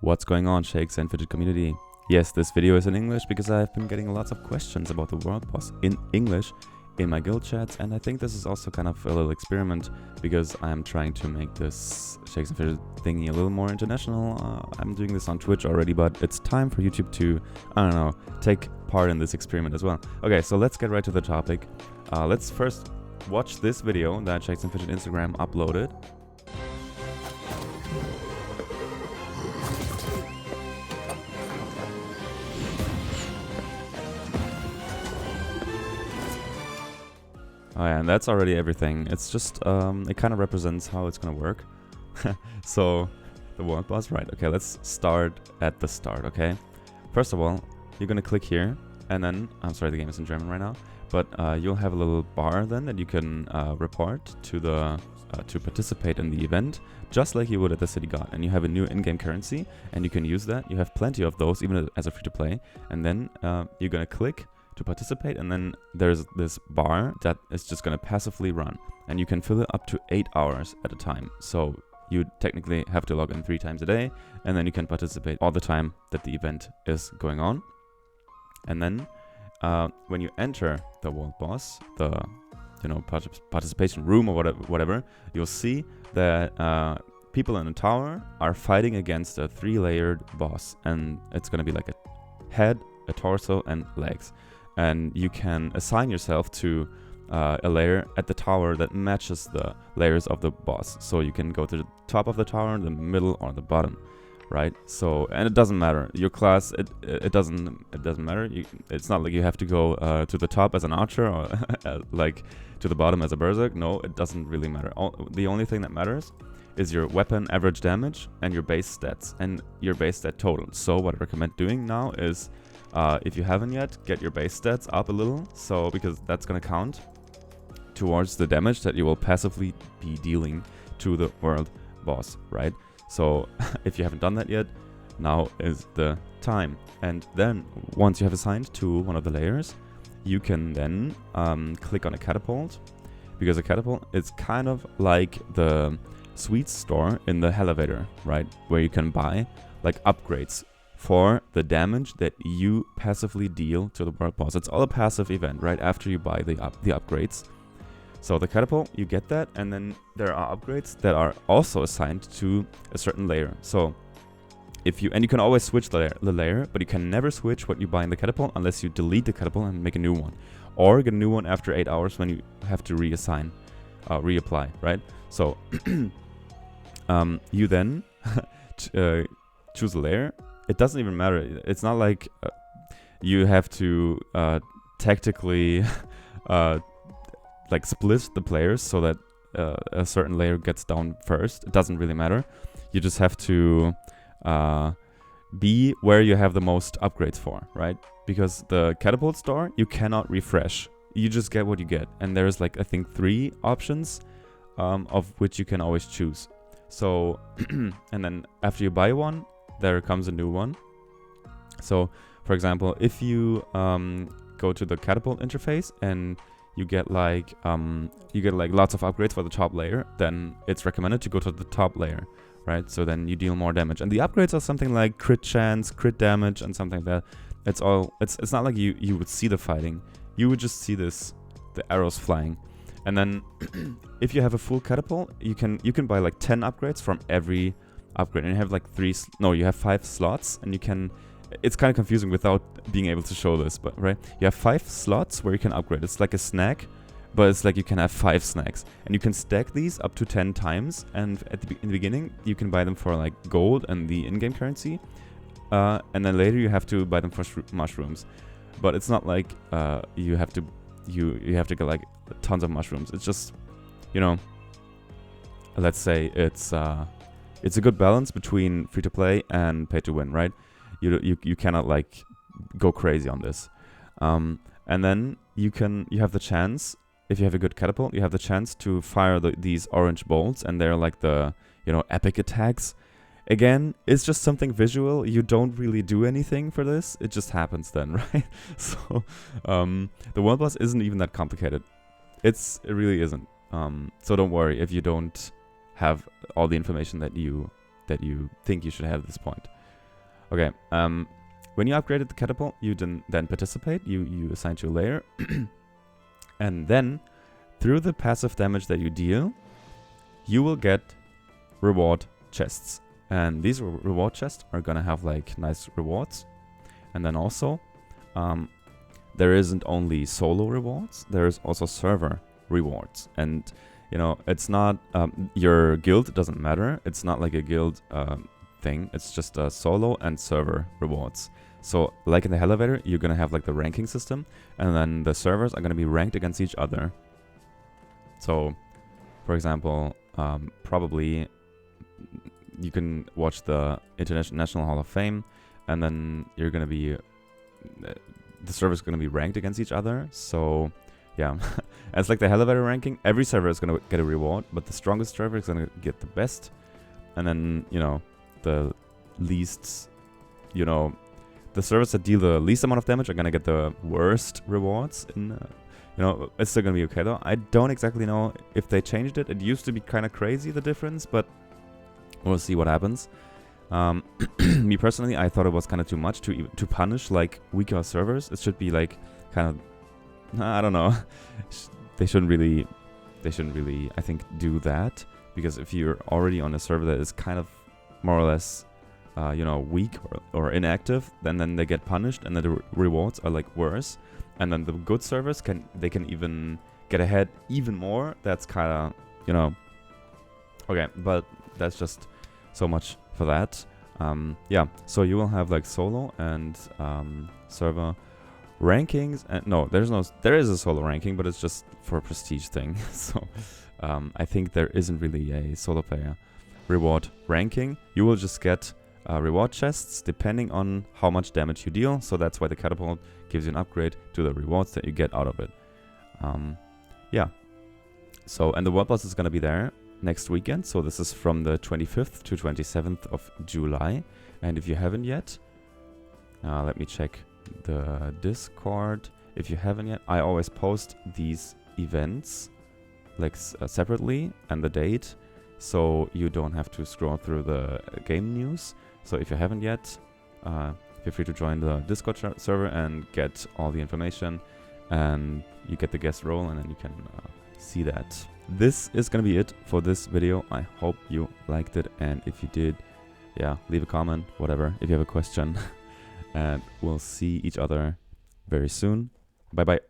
What's going on, Shakes and Fidget community? Yes, this video is in English because I've been getting lots of questions about the world boss in English in my guild chats, and I think this is also kind of a little experiment because I'm trying to make this Shakes and Fidget thingy a little more international. I'm doing this on Twitch already, but it's time for YouTube to, I don't know, take part in this experiment as well. Okay, so let's get right to the topic. Let's first watch this video that Shakes and Fidget Instagram uploaded. Oh yeah, and that's already everything. It's just, it kind of represents how it's gonna work. So, the world boss, right, okay, let's start at the start, okay? First of all, you're gonna click here, and then, I'm sorry, the game is in German right now, but you'll have a little bar then that you can report to the, to participate in the event, just like you would at the City God. And you have a new in-game currency, and you can use that. You have plenty of those, even as a free-to-play, and then you're gonna click to participate, and then there's this bar that is just gonna passively run, and you can fill it up to 8 hours at a time. So you technically have to log in 3 times a day, and then you can participate all the time that the event is going on. And then when you enter the world boss, the participation room or whatever, you'll see that people in the tower are fighting against a 3-layered boss, and it's gonna be like a head, a torso, and legs. And you can assign yourself to a layer at the tower that matches the layers of the boss. So you can go to the top of the tower, the middle, or the bottom, right? So, and it doesn't matter. Your class, it doesn't matter. It's not like you have to go to the top as an archer or like to the bottom as a berserk. No, it doesn't really matter. The only thing that matters is your weapon average damage and your base stats and your base stat total. So what I recommend doing now is, if you haven't yet, get your base stats up a little, so because that's gonna count towards the damage that you will passively be dealing to the world boss, right? So if you haven't done that yet, now is the time. And then once you have assigned to one of the layers, you can then click on a catapult, because a catapult is kind of like the sweets store in the elevator, right? Where you can buy like upgrades for the damage that you passively deal to the world boss. It's all a passive event, right? After you buy the upgrades. So the catapult, you get that, and then there are upgrades that are also assigned to a certain layer. So if you, and you can always switch the layer, but you can never switch what you buy in the catapult unless you delete the catapult and make a new one. Or get a new one after 8 hours when you have to reassign, reapply, right? So you then choose a layer. It doesn't even matter. It's not like you have to tactically like split the players so that a certain layer gets down first. It doesn't really matter. You just have to be where you have the most upgrades for, right? Because the catapult store, you cannot refresh. You just get what you get. And there's like, I think 3 options of which you can always choose. So, and then after you buy one, there comes a new one. So, for example, if you go to the catapult interface and you get like lots of upgrades for the top layer, then it's recommended to go to the top layer, right? So then you deal more damage, and the upgrades are something like crit chance, crit damage, and something like that. It's all. It's not like you would see the fighting. You would just see the arrows flying, and then if you have a full catapult, you can buy like 10 upgrades from every upgrade, and you have like you have 5 slots, and you can, it's kind of confusing without being able to show this, but right, you have 5 slots where you can upgrade. It's like a snack, but it's like you can have 5 snacks, and you can stack these up to 10 times, and in the beginning you can buy them for like gold and the in-game currency, and then later you have to buy them for mushrooms. But it's not like you have to get like tons of mushrooms. It's just, let's say it's a good balance between free-to-play and pay-to-win, right? You cannot like go crazy on this. And then you have the chance, if you have a good catapult, you have the chance to fire these orange bolts, and they're like the epic attacks. Again, it's just something visual. You don't really do anything for this. It just happens then, right? So the world boss isn't even that complicated. It really isn't. So don't worry if you don't have all the information that you think you should have at this point. Okay, when you upgraded the Catapult, you then participate, you assign to a layer, and then, through the passive damage that you deal, you will get reward chests. And these reward chests are gonna have like nice rewards. And then also, there isn't only solo rewards, there's also server rewards. And, you know, it's not, your guild doesn't matter. It's not like a guild thing. It's just solo and server rewards. So, like in the elevator, you're gonna have like the ranking system, and then the servers are gonna be ranked against each other. So, for example, probably you can watch the International Hall of Fame, and then you're gonna be the servers gonna be ranked against each other. So, yeah, it's like the elevator ranking. Every server is gonna get a reward, but the strongest server is gonna get the best, and then you know the least, you know, the servers that deal the least amount of damage are gonna get the worst rewards. In you know, it's still gonna be okay though. I don't exactly know if they changed it. It used to be kind of crazy, the difference, but we'll see what happens. Me personally, I thought it was kind of too much to punish like weaker servers. It should be like kind of, I don't know. They shouldn't really, I think, do that, because if you're already on a server that is kind of more or less, you know, weak or inactive, then they get punished, and then the rewards are like worse. And then the good servers can even get ahead even more. That's kind of, you know, okay, but that's just so much for that. Yeah, so you will have like solo and server rankings, and no, there is a solo ranking, but it's just for a prestige thing. So I think there isn't really a solo player reward ranking. You will just get reward chests depending on how much damage you deal. So that's why the Catapult gives you an upgrade to the rewards that you get out of it. Yeah. So, and the world boss is gonna be there next weekend. So this is from the 25th to 27th of July. And if you haven't yet, let me check the Discord. If you haven't yet, I always post these events like separately and the date, so you don't have to scroll through the game news. So if you haven't yet, feel free to join the Discord server and get all the information, and you get the guest role, and then you can see that. This is gonna be it for this video. I hope you liked it, and if you did, yeah, leave a comment, whatever, if you have a question. And we'll see each other very soon. Bye bye.